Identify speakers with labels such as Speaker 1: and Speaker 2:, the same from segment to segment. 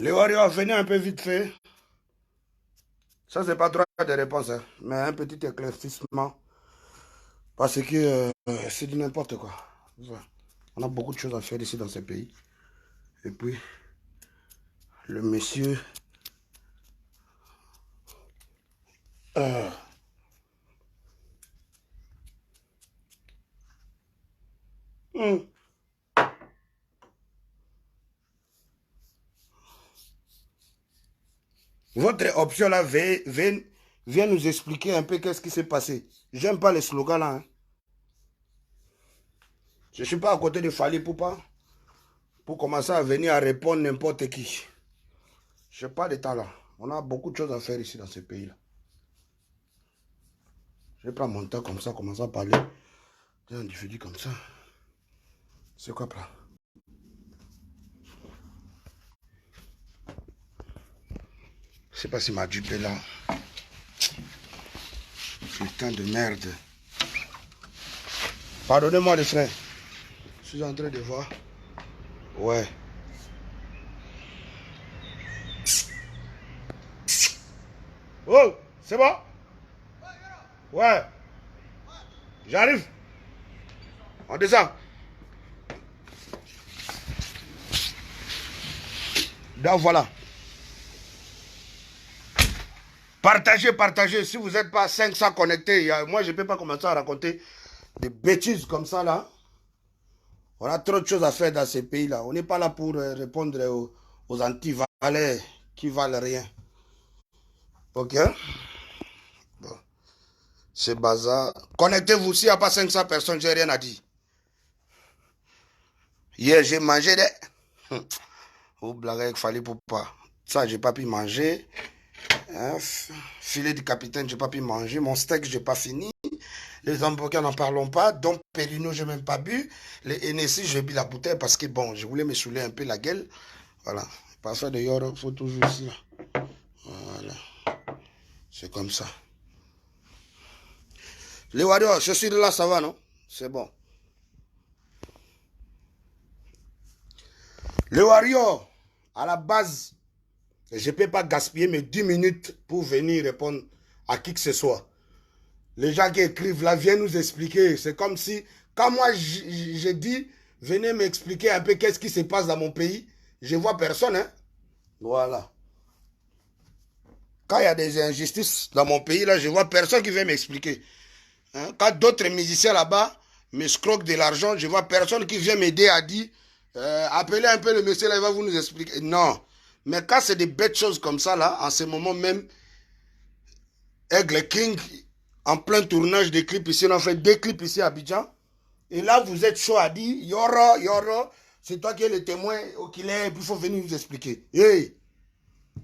Speaker 1: Les warriors, venez un peu vite fait. Ça, c'est pas trop de réponses, hein, mais un petit éclaircissement. Parce que c'est du n'importe quoi. On a beaucoup de choses à faire ici dans ce pays. Et puis, le monsieur... euh, hmm. Votre option là, vient nous expliquer un peu qu'est-ce qui s'est passé. J'aime pas les slogans là. Hein. Je ne suis pas à côté de Fali Poupa pour commencer à venir à répondre n'importe qui. Je n'ai pas de temps là. On a beaucoup de choses à faire ici dans ce pays là. Je vais prendre mon temps comme ça, commencer à parler d'un individu comme ça. C'est quoi là? Je sais pas si ma dupe est là. Putain de merde. Pardonnez-moi les frères. Je suis en train de voir. Ouais. Oh, c'est bon? Ouais. J'arrive. On descend. Donc voilà. Partagez, partagez. Si vous n'êtes pas 500 connectés, moi je ne peux pas commencer à raconter des bêtises comme ça là. On a trop de choses à faire dans ces pays-là. On n'est pas là pour répondre aux anti-valets qui valent rien. Ok? Bon. C'est bazar. Connectez-vous. S'il n'y a pas 500 personnes, j'ai rien à dire. Hier, j'ai mangé des... Vous blaguez avec Fali Poupa. Ça, j'ai pas pu manger. Hein? Filet du capitaine, j'ai pas pu manger. Mon steak, j'ai pas fini. Les hamburgers, n'en parlons pas. Donc, Périno, j'ai même pas bu. Les NSI, j'ai bu la bouteille parce que, bon, je voulais me saouler un peu la gueule. Voilà. Parfois, d'ailleurs, il faut toujours ici. Là. Voilà. C'est comme ça. Les warriors, je suis de là, ça va, non? C'est bon. Les warriors, à la base, je ne peux pas gaspiller mes 10 minutes pour venir répondre à qui que ce soit. Les gens qui écrivent là viennent nous expliquer. C'est comme si, quand moi j'ai dit, venez m'expliquer un peu qu'est-ce qui se passe dans mon pays, je ne vois personne. Hein? Voilà. Quand il y a des injustices dans mon pays, là, je ne vois personne qui vient m'expliquer. Hein? Quand d'autres musiciens là-bas me scroquent de l'argent, je ne vois personne qui vient m'aider à dire, appelez un peu le monsieur là, il va vous nous expliquer. Non. Mais quand c'est des bêtes choses comme ça, là, en ce moment même, Aigle King, en plein tournage de clips ici, on a fait 2 clips ici à Abidjan. Et là, vous êtes chaud à dire, Yoro, c'est toi qui es le témoin oculaire, et puis il faut venir nous expliquer. Hey,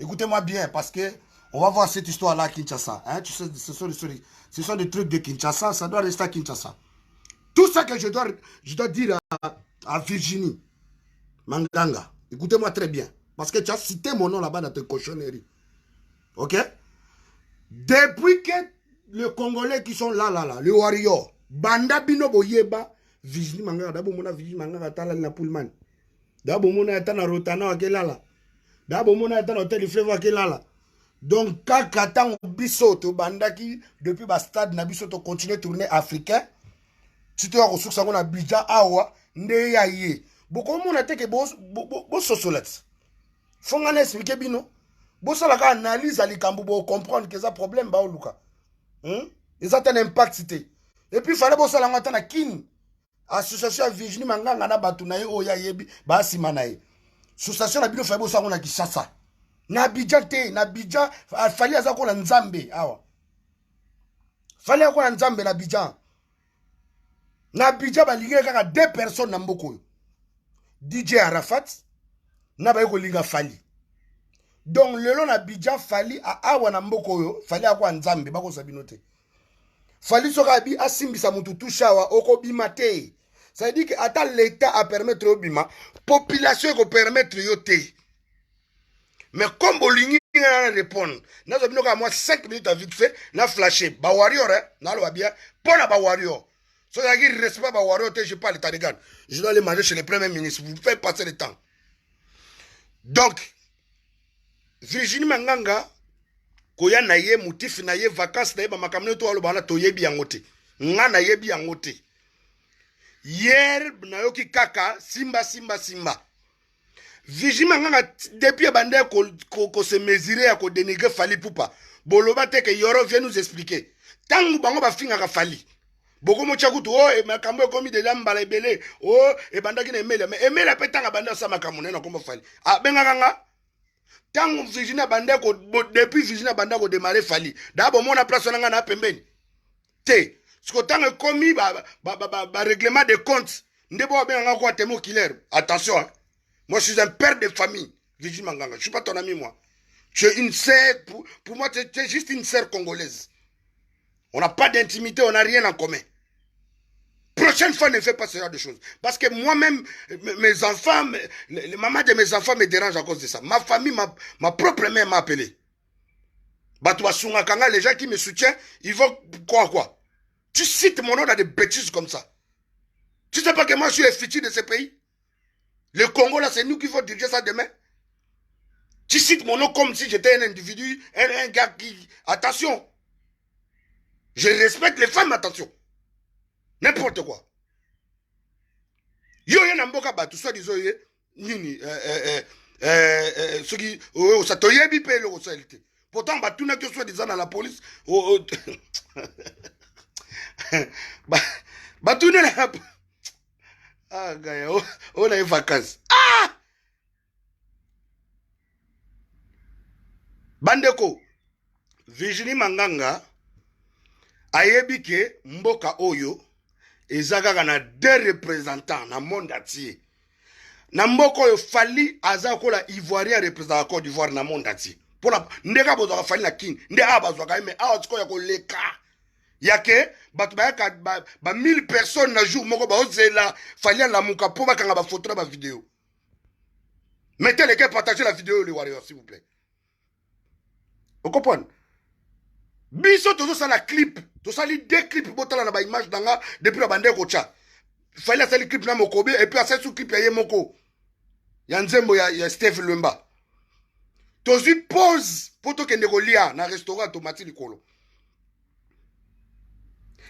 Speaker 1: écoutez-moi bien, parce que on va voir cette histoire-là à Kinshasa. Hein? Tu sais, ce sont des trucs de Kinshasa, ça doit rester à Kinshasa. Tout ça que je dois dire à Virginie Manganga, écoutez-moi très bien, parce que tu as cité mon nom là-bas dans tes cochonneries. Ok? Depuis que les Congolais qui sont là, les warriors, Banda Bino Boyeba, Virginie Manganga, d'abord mon Virginie Manganga, t'as la Pullman. D'abord mon t'as Rotana, Akelala. D'abord mon t'as l'hôtel du fleuve, Akelala. Donc, quand Katan Bisoto, Banda qui, depuis le stade, Nabisoto continue à tourner africain, tu te rends compte que on a Abidjan, Awa, Ndeyaye. Beaucoup de monde a été que bon sosolette. Faut qu'on explique bino. Bon ça la analyse à l'ikambo pour comprendre que ça problème ba oluka. Et ça a un impact cité. Et puis il fallait bon ça la ngata na kin. Association Virginie Manganga na batu na ye oya yebi ba sima na ye. Association na bino fallait bon ça on a Kinshasa. Na Abidjan te, na Abidjan fallait ça ko na Nzambe awa. Fallait ko na Nzambe na Abidjan. Na Abidjan ba ligue kaka 2 personnes na mboko. DJ Arafat na ba ko linga Fali. Donc le long na Abidjan Fali a awa na mboko yo, Fali akwa Nzambe bako sabinote. Fali soka bi asimbisa mutu tushawa oko bima te. Ça veut dire que ata l'état a permettre au bima, population ko permettre yo te. Mais comme Bolingi n'a répondre, n'a pas besoin moi 5 minutes à vite fait, n'a flashé. Ba warrior hein, n'a le bien, pas na ba warrior. So ça qui respect ba warrior te je parle de je dois aller manger chez le premier ministre, vous faites passer le temps. Donc Virginie Manganga koya na ye motif na ye vacances na ye bamakamne to aloba na toyebi yango te nga na yebi yango te hier nayoki kaka simba Virginie Manganga depuis bande ko se mesurer ya ko dénigrer Fally Ipupa boloba te que Yoro vient nous expliquer tangu bango ba finga ka Fally boko mo chakutu oh e makambo komi de lamba lebele oh e bandaki na emela mais emela petanga banda sa makambo na kombo Fally ah benga kanga tangu Virginie bande ko depuis Virginie bande ko démarrer Fally d'abord mona place na nga na pembeni te siko tangu komi ba règlement de compte ndebo benga ko temo killer attention hein. Moi, je suis un père de famille. Virginie Manganga. Je ne suis pas ton ami, moi. Tu es une sœur. Pour moi, tu es juste une sœur congolaise. On n'a pas d'intimité, on n'a rien en commun. Prochaine fois, ne fais pas ce genre de choses. Parce que moi-même, mes enfants, les mamans de mes enfants me dérangent à cause de ça. Ma famille, ma propre mère m'a appelé. Batoua Sungakanga, les gens qui me soutiennent, ils vont quoi. Tu cites mon nom dans des bêtises comme ça. Tu sais pas que moi, je suis le futur de ce pays? Le Congo, là, c'est nous qui faut diriger ça demain. Tu cites mon nom comme si j'étais un individu, un gars qui... Attention. Je respecte les femmes, attention. N'importe quoi. Yo, y'en a mboka batu, soit disant, nini, ceux qui... ça te yébi paye le ressalité. Pourtant, batu n'a que soit disant dans la police. Batu n'a pas... Ah, gars, on a eu vacances. Ah! Bandeko, Virginie Manganga, ayebi ke mboka oyo, ezaka na deux représentants na monde entier. Na mboka oyo Fally aza kola Ivoirien représentant Côte d'Ivoire na monde entier. Pona ndeka bozaka Fally na king, ndeka bazwaka me awa tiko ya koleka. Yake batu bayaka ba 1000 personnes na jour moko ba ozela Fally la muka po bakanga ba photo na ba vidéo. Mettez les gars partager la vidéo les warriors s'il vous plaît. Vous comprenez? Biso tozo sala clip, to sali deux clips botala na ba image danga depuis la bande kocha. Fally sali clip na Mokobe et puis asa sous clip ya Yemoko. Ya nzembo ya Steve Lumba. Tozi pose poto kende kolia na restaurant tomati likolo.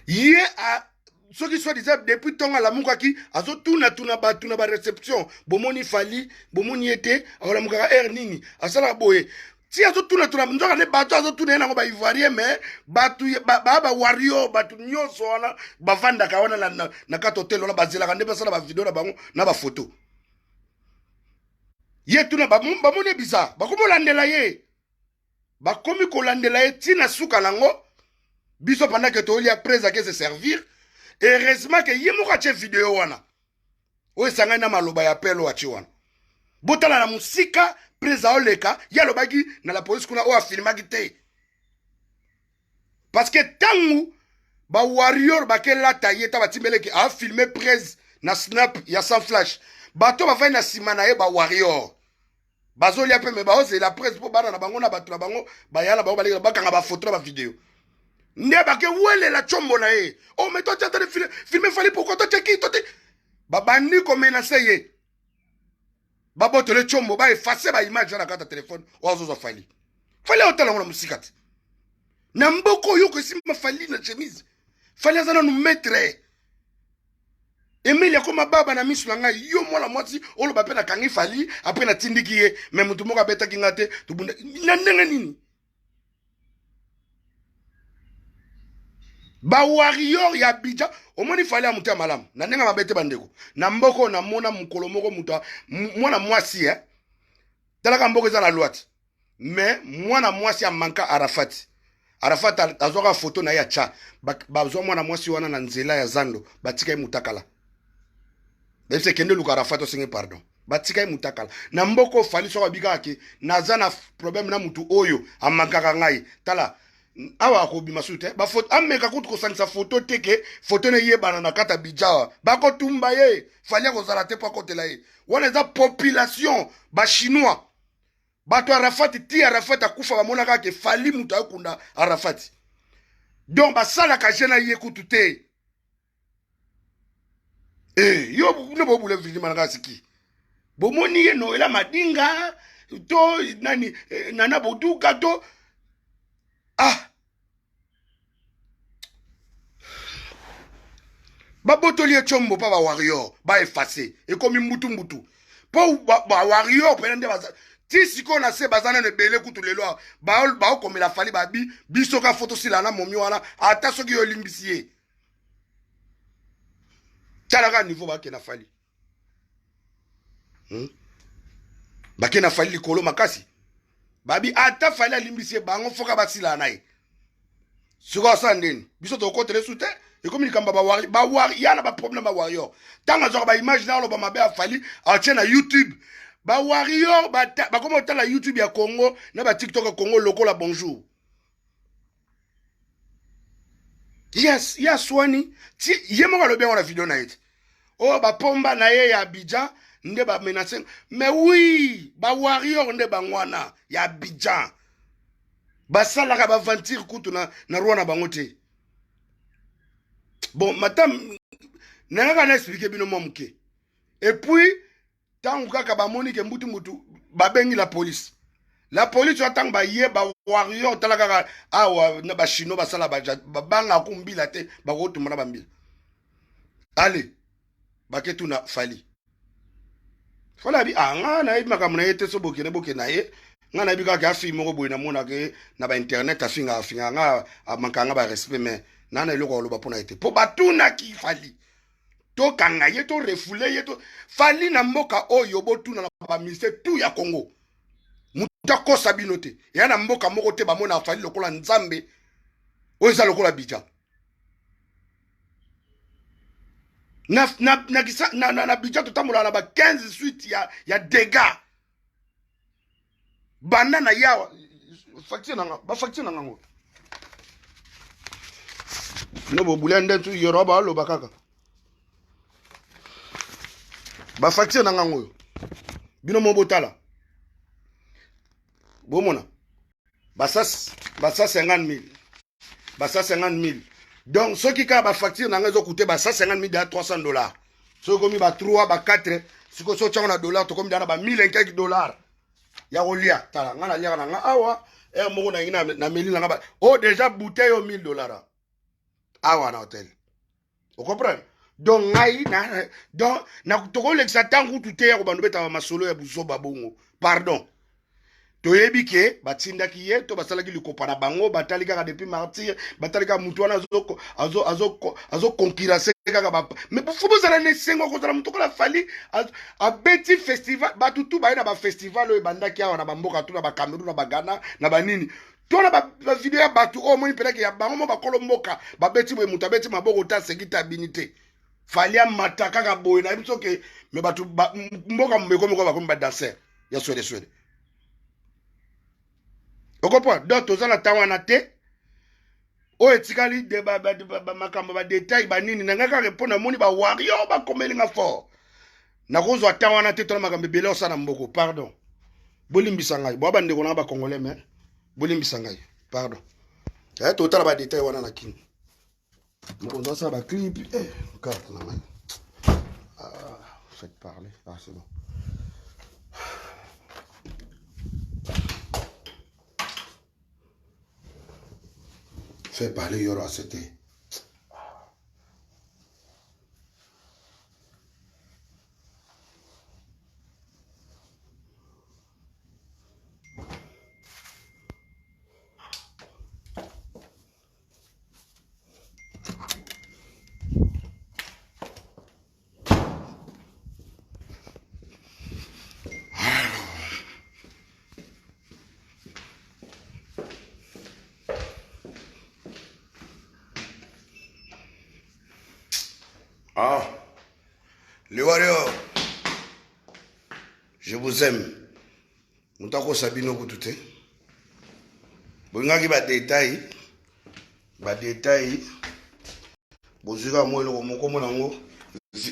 Speaker 1: Yé a ceux qui soit disant depuis temps à la mukaki azo tuna ba réception bomoni Fally bomoni été ala mukaka nini asala boye si azo tuna ndoka ne bato azo tuna na ba ivoirien mais batu ba warrior batu nyoso wana bavanda ka wana na ka hotel na bazela ka ndeba sala ba vidéo na bango na ba photo yé tuna ba moni bizarre ba komo landela ye ba komi ko landela ye tina suka nango. Biso pendant que tu as prêt à se servir, et heureusement que y a une vidéo wana. Ou sanga na maloba ya pelo achi wana. Botala na musika presa oleka, ya lobagi na la police kuna o a filmaki te. Parce que tangu ba warrior ba ke la taille ta batimbele ki a filmé presse na snap ya sans flash. Bato ba fa na simana ye ba warrior. Bazoli ape me ba ose la presse po bana na bango na bato na bango ba yala ba ba ba kanga ba photo ba vidéo. Ndeba ke wele la chombo na ye. Oh mais toi tu as de filmer Fally pourquoi toi tu es qui toi babandi ko menacer ye. Babo te le chombo ba effacer ba image na carte téléphone ozo zo Fally. Fally hotela ngona musikati. Na mboko yo ko simba Fally na chemise. Fally azana nous mettre. Emilia koma baba na misu na ngai yo mwana mwasi olo ba pe na kangi Fally après na tindiki ye mais mutu moka beta kingate tubunda na ndenge nini. Ba warrior ya bija omoni Fally amuta malamu na ndenga mabete bandeko na mboko na mona mukolo moko muta mwana mwasi talaka mboko za na lwati mais mwana mwasi amanka Arafat azoka photo na ya cha bazo mwana mwasi wana na nzela ya zando batika mutakala bese kende luka Arafat osinge pardon batika mutakala na mboko Fally so bika ke nazana problème na mutu oyo amanka ngai tala awa akobima sute ba photo ameka kutu ko sanisa photo teke photo ne yebana na kata bijawa bako tumba ye Fally ko zala te pa kotela ye wana za population ba chinois bato Arafat ti Arafat akufa ba monaka ke Fally muta akunda Arafat donc ba sala ka jena ye kutu te yo ne bo bule Virginie Manganga siki bomoni ye no ela madinga to nani Nana Boduka to ah babotoli chombo pa ba warrior ba effacer et comme mutu po ba warrior pendant ba ti siko na se bazana ne bele kutu lelo ba comme la fali ba biso ka photo silana momi wana ata soki yo limbisie talaka niveau ba ke na fali ba ke na fali likolo makasi babi ata fali limbisie bango foka basila na ye siko sandeni biso to ko tele soute et comme il kamba ba wari yana ba problème ba warrior tanga zo ba image na lo ba mabe afali a tient na YouTube ba warrior ba comme autant la YouTube ya Congo na ba TikTok ya Congo lokola bonjour yes wani ti yemo ka lo bien on la vidéo na it oh ba pomba na ye ya Abidjan nde ba menacer mais oui ba warrior nde ba ngwana ya Abidjan ba sala ka ba ventir kutu na Rwanda bangote. Bon, madame, n'a pas expliqué bien mon mouké. Et puis, tant que Kabamoni qui mbutu babengi la police. La police attend ba yé ba warrior talaka awa na ba chino ba sala ba banga kumbi la te ba rotu mona bambil. Allez, ba ketu na fali. Fala bi nga na ibi makamuna yete so bokene na ye. Nga na bi ka ka fi mo boy na mona ke na ba internet afinga nga mankanga ba respect mais nana eloko oloba pona ete po batuna ki fali to kanga ye to refoule ye to fali na mboka oyo botuna na ba ministère tout ya Congo mutako sabinote ya na mboka moko te ba mona fali lokola nzambe oza lokola bija na bija to tamula na ba 15 suite ya dégâts banana ya facture na ngo no bo bulende tu yoroba lo bakaka ba facture na ngango bino mo botala bomona basa 50 000 donc ce qui ka ba facture na ngazo coûter ba 150 000 à $300 so komi ba 3 ba 4 siko so tchana dollar to komi dana ba 1000 et quelques dollars ya rolia tala ngana lia na nga awa mo na ina na meli na ba oh déjà bouteille au $1000 awa na hotel. Vous comprenez? Donc na toko lexa tangu tute ya ko beta masolo ya buzo babongo. Pardon. To yebi ke batinda ki ye to basala ki likopa na bango batali kaka depuis martyr batali ka mutu wana azo concurrencer kaka ba mais faut bozala ne sengo ko zala mutu ko la fali a beti festival batutu ba ina ba festival o bandaki awa na bamboka tu na ba Cameroun na ba Ghana na ba nini. Tona ba video ya batu o moni peleke ya bango mo bakolo mboka ba beti boy mutu beti maboko ta sekita binité falia mataka ka boy na biso ke me batu mboka mbeko moko ba ko ba danser ya swede okopo donc tozala tawana te o etikali de ba makambo ba detail ba nini na ngaka répondre moni ba warrior ba komelinga fort na kozwa tawana te tona makambo bele osana mboko pardon bolimbisa ngai bo ba ndeko na ba congolais mais bolimbisa ngai pardon totala ba detail wana na kini mokonzo sa ba clip carte na ngai faites parler c'est bon. Fais parler Yoro, c'était. Ah, les warriors, je vous aime. Moutako Sabino Koutouté. Bongaki ba détail. Bozura moi le moko monango.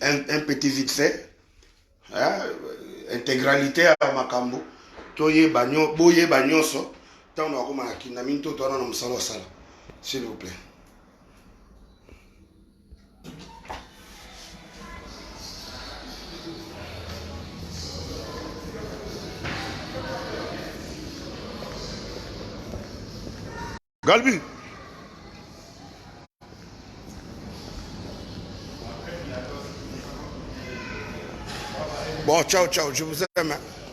Speaker 1: Un petit vite fait. Intégralité à Makambo. Toye banyo, boye banyoso. Tant on a comme à Kinaminto, toi on a sala. S'il vous plaît. Galbi. Bon, ciao, ciao, je vous aime. Hein.